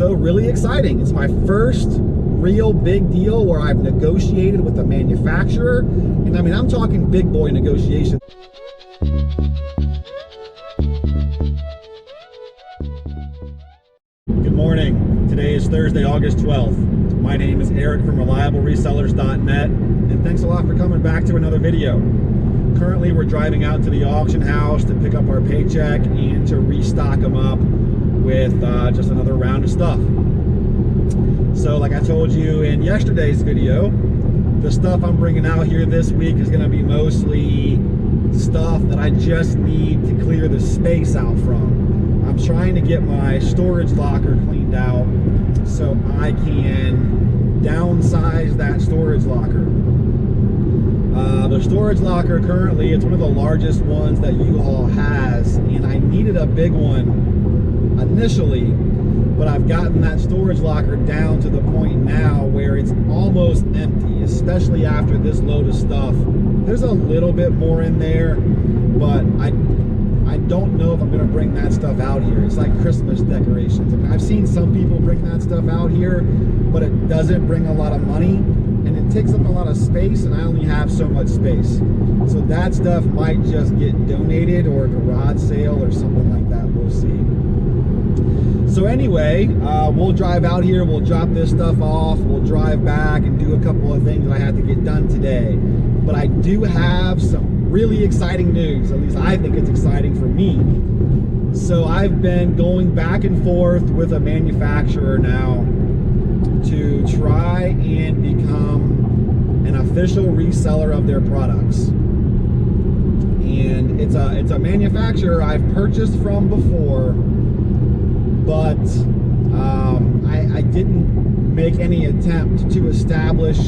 So really exciting. It's my first real big deal where I've negotiated with a manufacturer. And I mean, I'm talking big boy negotiation. Good morning. Today is Thursday, August 12th. My name is Eric from ReliableResellers.net, and thanks a lot for coming back to another video. Currently, we're driving out to the auction house to pick up our paycheck and to restock them up with just another round of stuff. So like I told you in yesterday's video, the stuff I'm bringing out here this week is going to be mostly stuff that I just need to clear the space out from. I'm trying to get my storage locker cleaned out so I can downsize that storage locker. The storage locker currently, it's one of the largest ones that U-Haul has, and I needed a big one initially, but I've gotten that storage locker down to the point now where it's almost empty, especially after this load of stuff. There's a little bit more in there, but I don't know if I'm gonna bring that stuff out here. It's like Christmas decorations. I mean, I've seen some people bring that stuff out here, but it doesn't bring a lot of money, and it takes up a lot of space, and I only have so much space. So that stuff might just get donated or a garage sale or something like that. We'll see. So anyway, we'll drive out here, we'll drop this stuff off, we'll drive back and do a couple of things that I had to get done today. But I do have some really exciting news, at least I think it's exciting for me. So I've been going back and forth with a manufacturer now to try and become an official reseller of their products. And it's a manufacturer I've purchased from before, but I didn't make any attempt to establish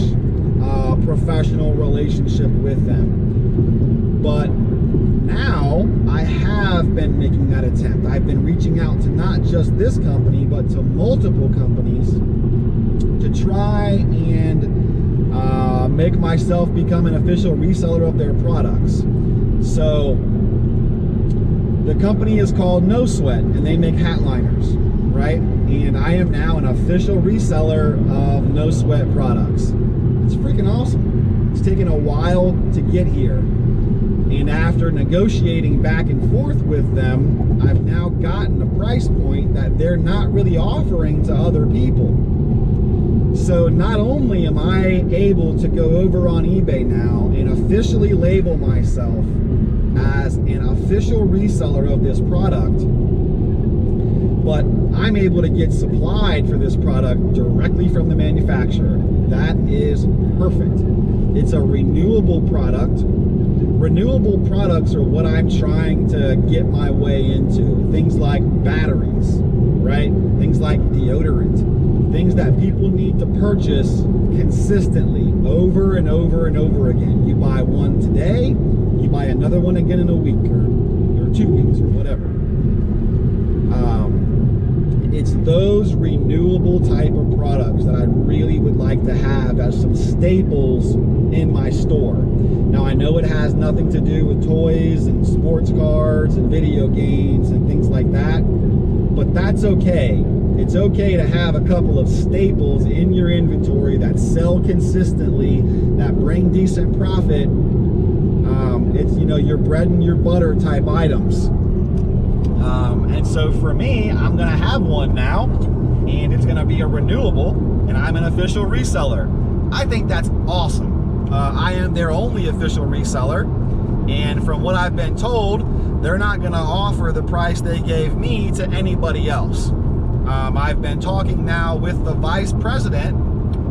a professional relationship with them. But now I have been making that attempt. I've been reaching out to not just this company, but to multiple companies to try and make myself become an official reseller of their products. So the company is called No Sweat, and they make hat liners, right? And I am now an official reseller of No Sweat products. It's freaking awesome. It's taken a while to get here. And after negotiating back and forth with them, I've now gotten a price point that they're not really offering to other people. So not only am I able to go over on eBay now and officially label myself as an official reseller of this product, but I'm able to get supplied for this product directly from the manufacturer. That is perfect. It's a renewable product. Renewable products are what I'm trying to get my way into. Things like batteries, right? Things like deodorant. Things that people need to purchase consistently over and over and over again. You buy one today, you buy another one again in a week or 2 weeks or whatever. It's those renewable type of products that I really would like to have as some staples in my store. Now I know it has nothing to do with toys and sports cards and video games and things like that, but that's okay. It's okay to have a couple of staples in your inventory that sell consistently, that bring decent profit. It's, you know, your bread and your butter type items. And so for me, I'm gonna have one now, and it's gonna be a renewable, and I'm an official reseller. I think that's awesome. I am their only official reseller, and from what I've been told, they're not gonna offer the price they gave me to anybody else. I've been talking now with the vice president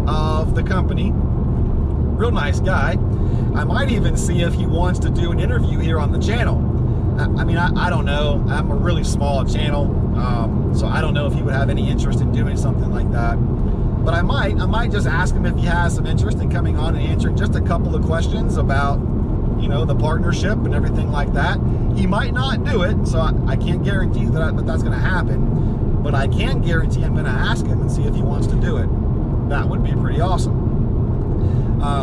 of the company, real nice guy. I might even see if he wants to do an interview here on the channel. I mean, I don't know. I'm a really small channel, so I don't know if he would have any interest in doing something like that. But I might just ask him if he has some interest in coming on and answering just a couple of questions about, you know, the partnership and everything like that. He might not do it, so I can't guarantee that that's going to happen. But I can guarantee I'm going to ask him and see if he wants to do it. That would be pretty awesome.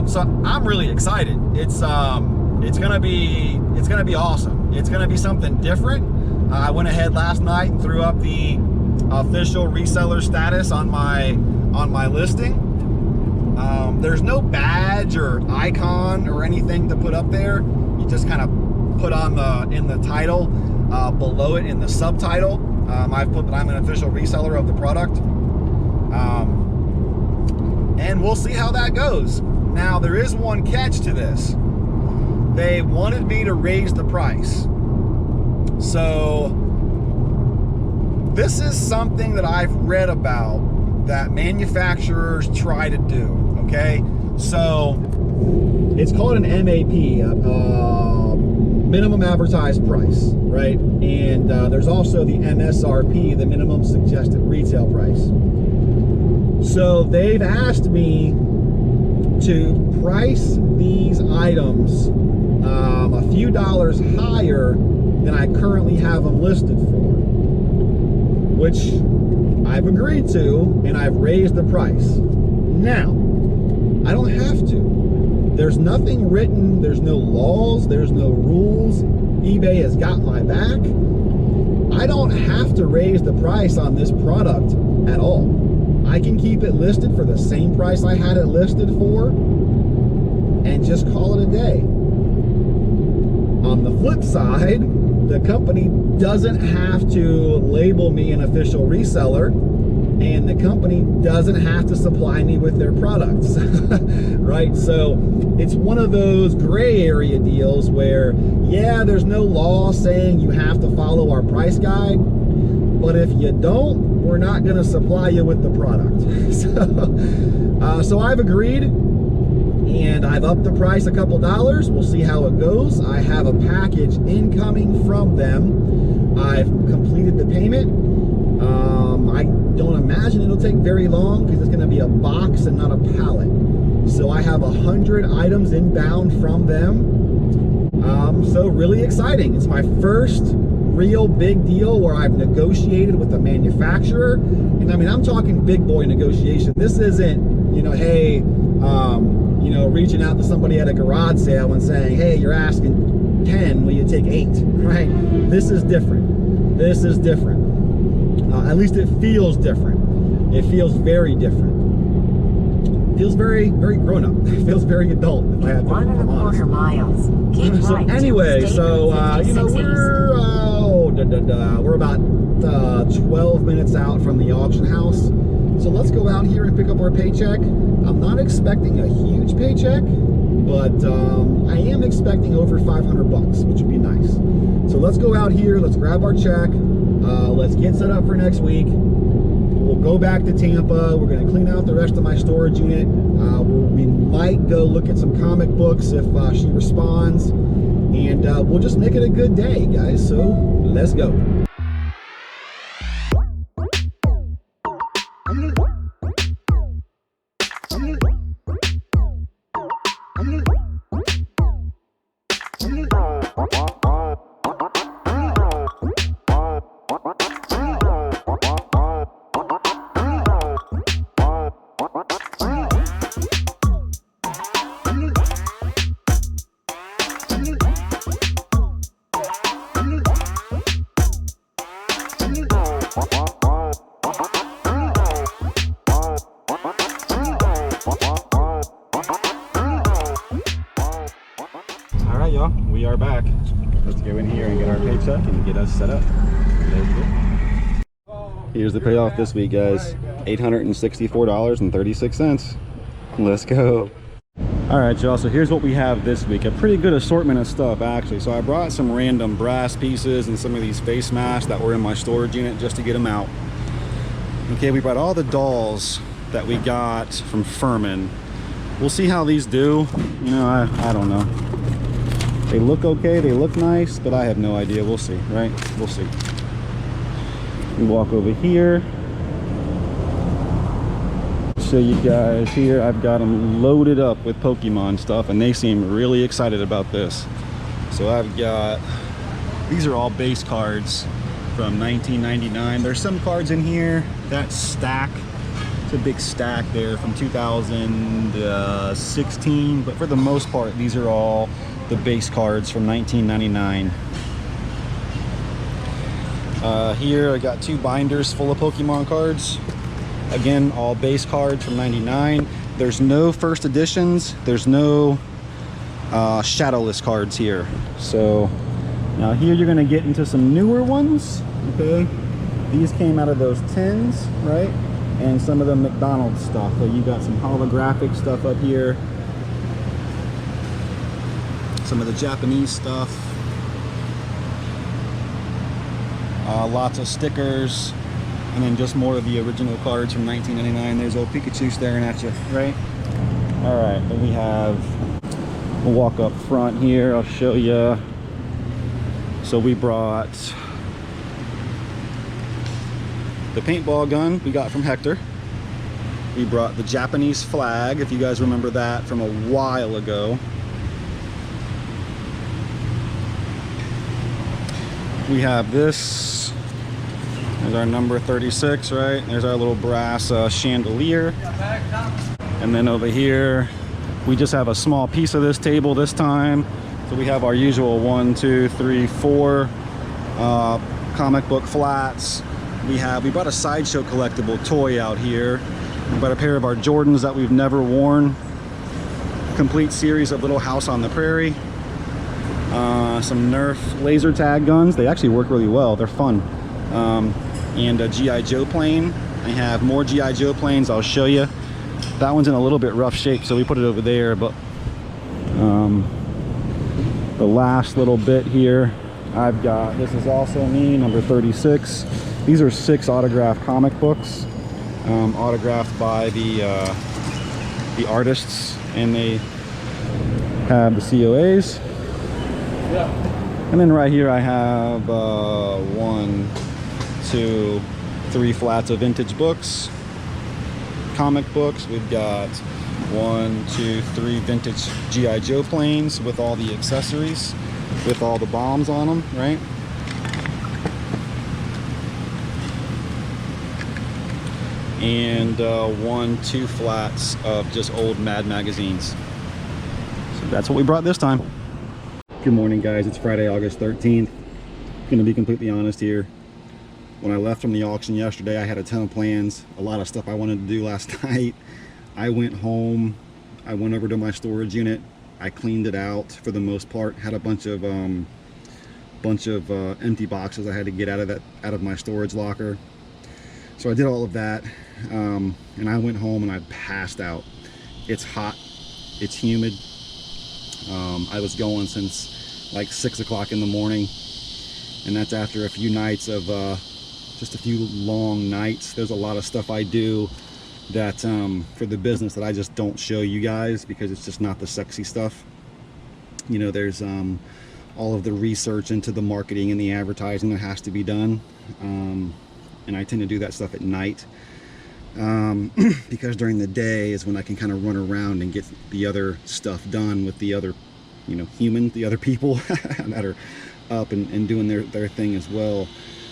So I'm really excited. It's gonna be awesome. It's gonna be something different. I went ahead last night and threw up the official reseller status on my listing. There's no badge or icon or anything to put up there. You just kind of put on in the title, below it in the subtitle, I've put that I'm an official reseller of the product. And we'll see how that goes. Now, there is one catch to this. They wanted me to raise the price. So this is something that I've read about that manufacturers try to do, okay? So it's called an MAP, minimum advertised price, right? And there's also the MSRP, the minimum suggested retail price. So they've asked me to price these items a few dollars higher than I currently have them listed for, which I've agreed to, and I've raised the price. Now, I don't have to. There's nothing written, there's no laws, there's no rules. eBay has got my back. I don't have to raise the price on this product at all. I can keep it listed for the same price I had it listed for and just call it a day. On the flip side, the company doesn't have to label me an official reseller, and the company doesn't have to supply me with their products, right? So it's one of those gray area deals where, yeah, there's no law saying you have to follow our price guide, but if you don't, we're not gonna supply you with the product. So I've agreed, and I've upped the price a couple dollars. We'll see how it goes. I have a package incoming from them. I've completed the payment. I don't imagine it'll take very long because it's going to be a box and not a pallet. So I have 100 items inbound from them. So really exciting. It's my first real big deal where I've negotiated with a manufacturer. And I mean, I'm talking big boy negotiation. This isn't, you know, hey, you know, reaching out to somebody at a garage sale and saying, hey, you're asking 10, will you take 8, right? This is different. This is different. At least it feels different. It feels very different. It feels very, very grown up. It feels very adult, if I have to be honest. 1.25 miles. Keep so right anyway, so, you know, we're about 12 minutes out from the auction house. So let's go out here and pick up our paycheck. I'm not expecting a huge paycheck, but I am expecting over 500 bucks, which would be nice. So let's go out here, let's grab our check, let's get set up for next week. We'll go back to Tampa. We're gonna clean out the rest of my storage unit. We might go look at some comic books if she responds, and we'll just make it a good day, guys. So let's go. We are back. Let's go in here and get our paycheck and get us set up. Here's the payoff this week, guys. $864.36. Let's go. All right, y'all, so here's what we have this week. A pretty good assortment of stuff, actually. So I brought some random brass pieces and some of these face masks that were in my storage unit just to get them out. Okay, we brought all the dolls that we got from Furman. We'll see how these do. You know, I don't know. They look okay, they look nice, but I have no idea. We'll see, right? We'll see. We walk over here. Show you guys here. I've got them loaded up with Pokemon stuff, and they seem really excited about this. So I've got, these are all base cards from 1999. There's some cards in here. That stack, it's a big stack there from 2016, but for the most part, these are all the base cards from 1999. Here I got 2 binders full of Pokemon cards. Again, all base cards from 99. There's no first editions. There's no shadowless cards here. So now here you're gonna get into some newer ones. Okay, these came out of those tins, right? And some of the McDonald's stuff. So you got some holographic stuff up here. Some of the Japanese stuff. Lots of stickers. And then just more of the original cards from 1999. There's old Pikachu staring at you, right? All right, then we have, we'll walk up front here. I'll show you. So we brought the paintball gun we got from Hector. We brought the Japanese flag, if you guys remember that from a while ago. We have this. There's our number 36, right? There's our little brass chandelier. And then over here, we just have a small piece of this table this time. So we have our usual 1, 2, 3, 4 comic book flats. We brought a Sideshow collectible toy out here. We brought a pair of our Jordans that we've never worn. Complete series of Little House on the Prairie. Some Nerf laser tag guns. They actually work really well. They're fun. And a G.I. Joe plane. I have more G.I. Joe planes. I'll show you. That one's in a little bit rough shape, so we put it over there. But the last little bit here, I've got, this is also me, number 36. These are 6 autographed comic books, autographed by the artists, and they have the COAs. Yeah. And then right here I have 1, 2, 3 flats of vintage books, comic books. We've got 1, 2, 3 vintage G.I. Joe planes with all the accessories, with all the bombs on them, right? And 1, 2 flats of just old Mad magazines. So that's what we brought this time. Good morning, guys. It's Friday, August 13th. Gonna be completely honest here. When I left from the auction yesterday, I had a ton of plans, a lot of stuff I wanted to do last night. I went home, I went over to my storage unit, I cleaned it out for the most part, had a bunch of empty boxes I had to get out of my storage locker. So I did all of that, and I went home and I passed out. It's hot, it's humid. I was going since like 6 o'clock in the morning, and that's after a few nights of just a few long nights. There's a lot of stuff I do that for the business that I just don't show you guys because it's just not the sexy stuff. You know, there's all of the research into the marketing and the advertising that has to be done, and I tend to do that stuff at night because during the day is when I can kind of run around and get the other stuff done with the other, you know, the other people that are up and doing their thing as well.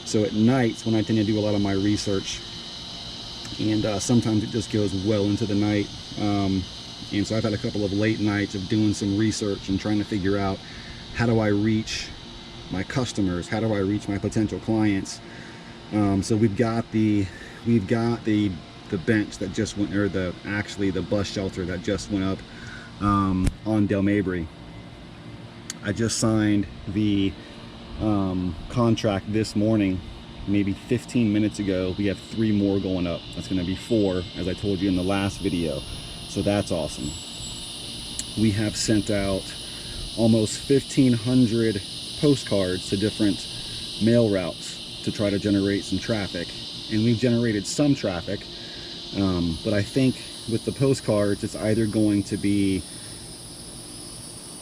So at nights when I tend to do a lot of my research, and sometimes it just goes well into the night, and so I've had a couple of late nights of doing some research and trying to figure out, how do I reach my customers, how do I reach my potential clients. So we've got the bench that just went, or actually the bus shelter that just went up on Del Mabry. I just signed the contract this morning, maybe 15 minutes ago. We have 3 more going up. That's going to be 4, as I told you in the last video. So that's awesome. We have sent out almost 1,500 postcards to different mail routes to try to generate some traffic, and we've generated some traffic, but I think with the postcards it's either going to be,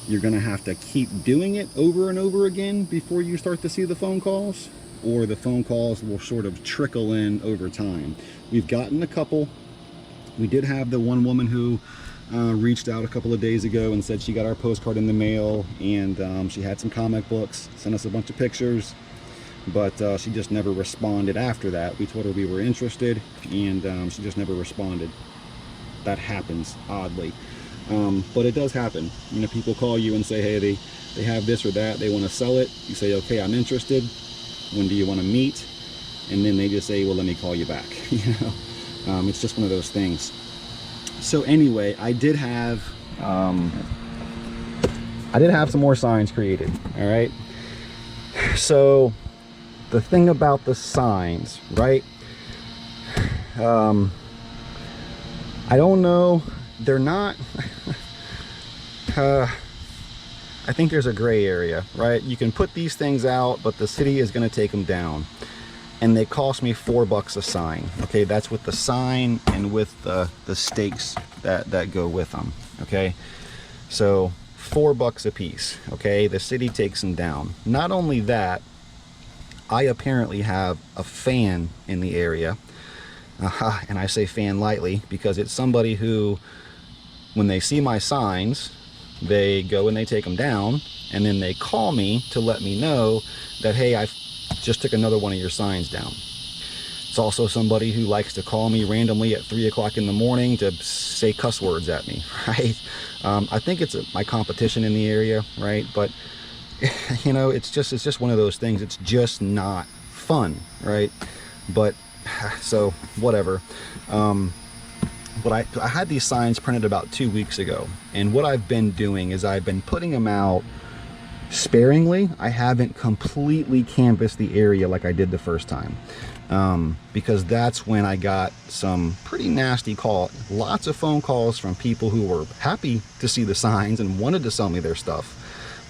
you're going to have to keep doing it over and over again before you start to see the phone calls, or the phone calls will sort of trickle in over time. We've gotten a couple. We did have the one woman who reached out a couple of days ago and said she got our postcard in the mail, and she had some comic books, sent us a bunch of pictures, but she just never responded after that. We told her we were interested, and she just never responded. That happens, oddly. But it does happen. You know, people call you and say, hey, they have this or that, they want to sell it. You say, okay, I'm interested. when do you want to meet, and then they just say, well, let me call you back. You know, it's just one of those things. So anyway, I did have some more signs created. All right, so the thing about the signs, right, I don't know, they're not I think there's a gray area, right? You can put these things out, but the city is going to take them down, and they cost me $4 a sign. Okay, that's with the sign and with the stakes that go with them. Okay, so $4 a piece. Okay, the city takes them down. Not only that, I apparently have a fan in the area, and I say fan lightly because it's somebody who, when they see my signs, they go and they take them down, and then they call me to let me know that, hey, I just took another one of your signs down. It's also somebody who likes to call me randomly at 3 o'clock in the morning to say cuss words at me, right? I think it's my competition in the area, right? But you know, it's just one of those things. It's just not fun, right? But so whatever. But I had these signs printed about 2 weeks ago, and what I've been doing is I've been putting them out sparingly. I haven't completely canvassed the area like I did the first time, because that's when I got some pretty nasty lots of phone calls from people who were happy to see the signs and wanted to sell me their stuff,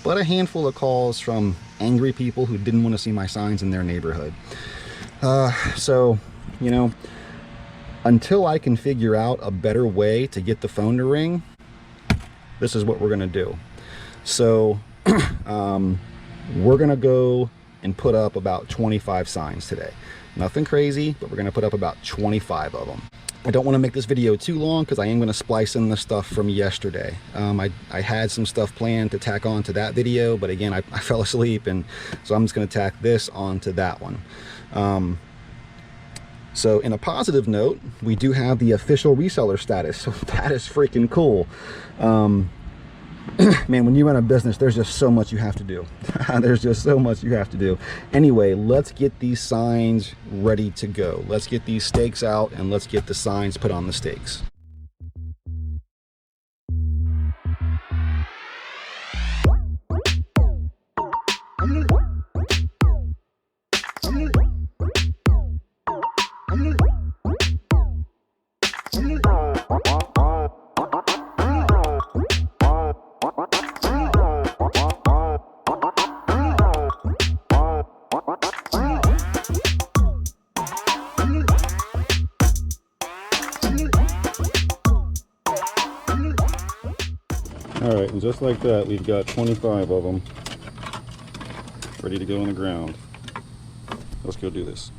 but a handful of calls from angry people who didn't want to see my signs in their neighborhood. So, you know, until I can figure out a better way to get the phone to ring, this is what we're gonna do. So we're gonna go and put up about 25 signs today. Nothing crazy, but we're gonna put up about 25 of them. I don't want to make this video too long because I am going to splice in the stuff from yesterday. I had some stuff planned to tack on to that video, but again, I fell asleep, and so I'm just going to tack this onto that one. So in a positive note, we do have the official reseller status, so that is freaking cool. Man, when you run a business, there's just so much you have to do. There's just so much you have to do. Anyway, let's get these signs ready to go. Let's get these stakes out, and let's get the signs put on the stakes. All right, and just like that, we've got 25 of them ready to go on the ground. Let's go do this.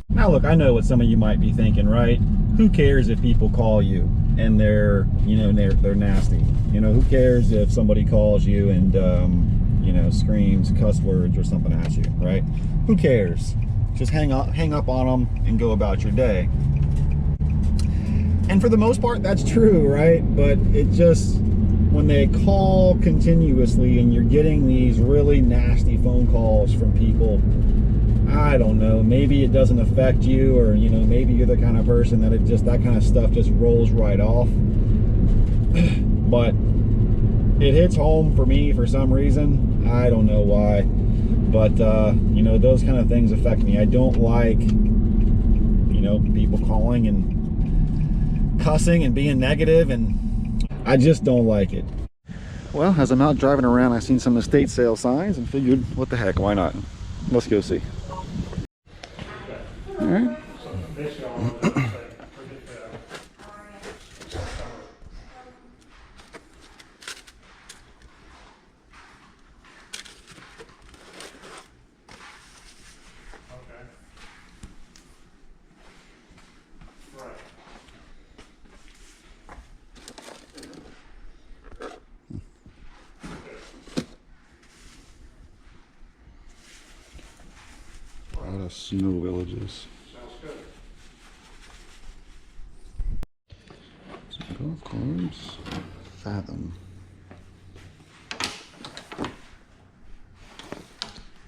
Now look, I know what some of you might be thinking, right? Who cares if people call you and they're, you know, they're nasty? You know, who cares if somebody calls you and, you know, screams cuss words or something at you, right? Who cares? Just hang up on them and go about your day. And for the most part, that's true, right? But it just, when they call continuously and you're getting these really nasty phone calls from people, I don't know, maybe it doesn't affect you, or, you know, maybe you're the kind of person that that kind of stuff just rolls right off. But it hits home for me for some reason. I don't know why, but you know, those kind of things affect me. I don't like, you know, people calling and cussing and being negative, and I just don't like it. Well, as I'm out driving around, I seen some estate sale signs and figured, what the heck, why not? Let's go see. All right. Snow villages. Sounds good. Golf course. Fathom.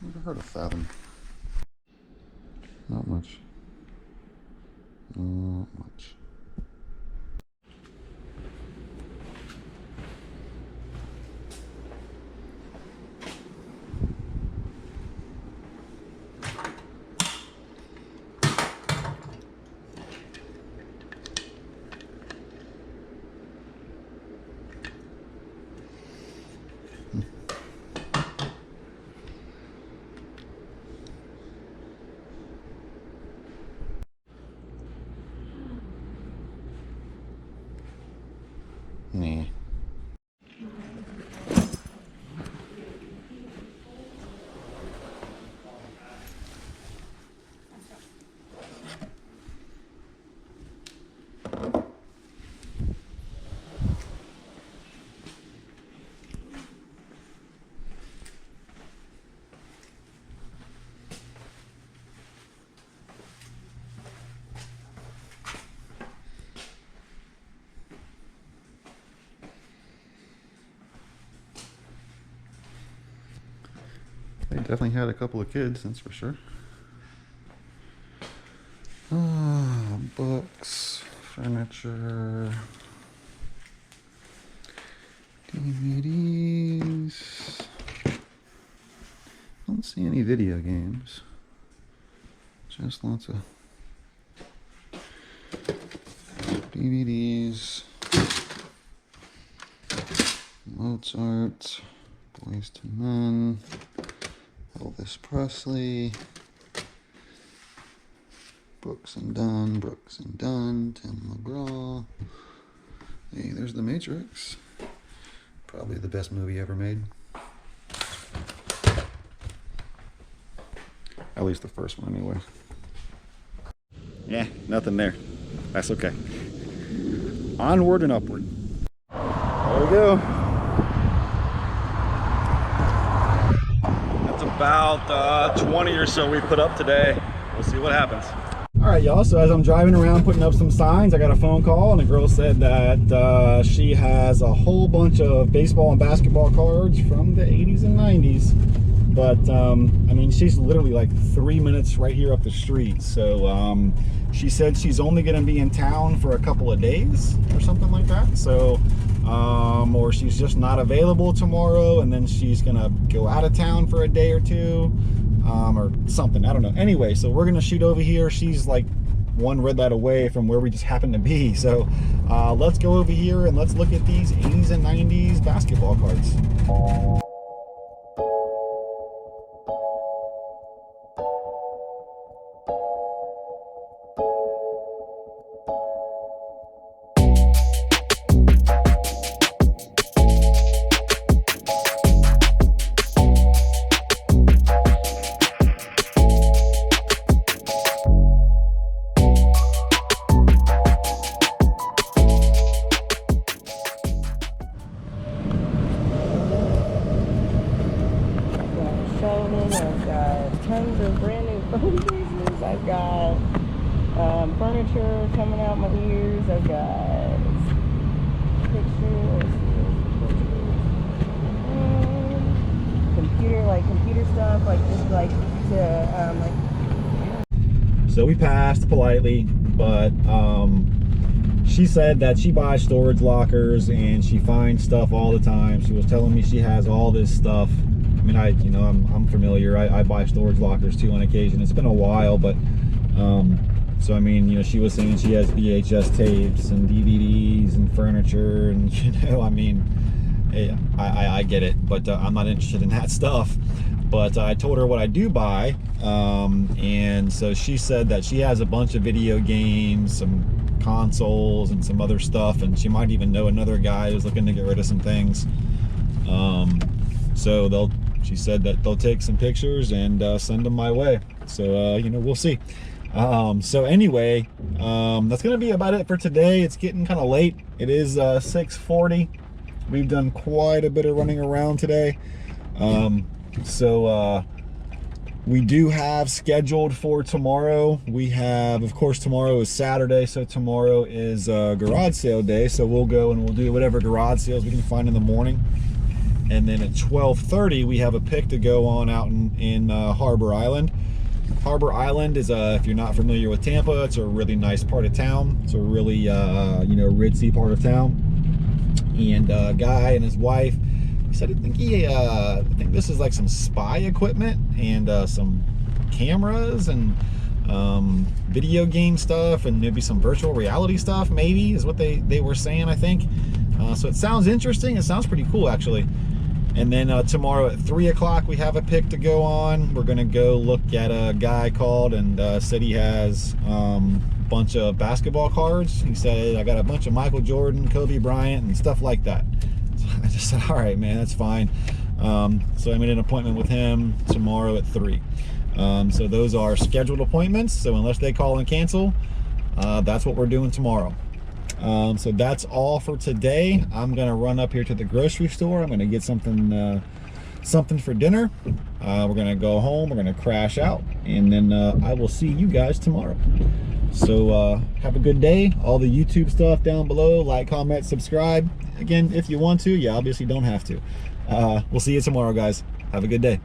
Never heard of Fathom. They definitely had a couple of kids, that's for sure. Books, furniture, DVDs. I don't see any video games. Just lots of DVDs. Mozart, Boys to Men, Elvis Presley, Brooks and Dunn, Tim McGraw. Hey, there's The Matrix. Probably the best movie ever made. At least the first one, anyway. Yeah, nothing there. That's okay. Onward and upward. There we go. That's about 20 or so we put up today. We'll see what happens. All right, y'all, so as I'm driving around putting up some signs, I got a phone call and the girl said that she has a whole bunch of baseball and basketball cards from the 80s and 90s. But I mean, she's literally like 3 minutes right here up the street. So she said she's only gonna be in town for a couple of days or something like that. So or she's just not available tomorrow, and then she's gonna go out of town for a day or two, or something, I don't know. Anyway, so we're gonna shoot over here. She's like one red light away from where we just happen to be. So let's go over here and let's look at these 80s and 90s basketball cards. I've got tons of brand new phone cases. I've got furniture coming out my ears. I've got pictures, computer stuff, like just like to So we passed politely, but she said that she buys storage lockers and she finds stuff all the time. She was telling me she has all this stuff. I mean, I'm familiar. I buy storage lockers too on occasion. It's been a while, but so I mean, she was saying she has VHS tapes and DVDs and furniture, and I mean, hey, I get it, but I'm not interested in that stuff. But I told her what I do buy, and so she said that she has a bunch of video games, some consoles, and some other stuff, and she might even know another guy who's looking to get rid of some things. So she said that they'll take some pictures and send them my way. So we'll see. So anyway, that's gonna be about it for today. It's getting kind of late. It is 6:40. We've done quite a bit of running around today. So we do have scheduled for tomorrow. We have, of course, tomorrow is Saturday, so tomorrow is garage sale day. So we'll go and we'll do whatever garage sales we can find in the morning. And then at 12:30, we have a pick to go on out in Harbor Island. Harbor Island is, if you're not familiar with Tampa, it's a really nice part of town. It's a really, ritzy part of town. And a guy and his wife, he said, I think this is like some spy equipment and some cameras and video game stuff and maybe some virtual reality stuff, maybe, is what they were saying, I think. So it sounds interesting. It sounds pretty cool, actually. And then tomorrow at 3 o'clock, we have a pick to go on. We're gonna go look at a guy called and said he has a bunch of basketball cards. He said, I got a bunch of Michael Jordan, Kobe Bryant, and stuff like that. So I just said, all right, man, that's fine. So I made an appointment with him tomorrow at 3. So those are scheduled appointments. So unless they call and cancel, that's what we're doing tomorrow. So that's all for today. I'm gonna run up here to the grocery store. I'm gonna get something for dinner. We're gonna go home, we're gonna crash out, and then I will see you guys tomorrow. So have a good day. All the YouTube stuff down below, like, comment, subscribe. Again, if you want to, you obviously don't have to. We'll see you tomorrow, guys. Have a good day.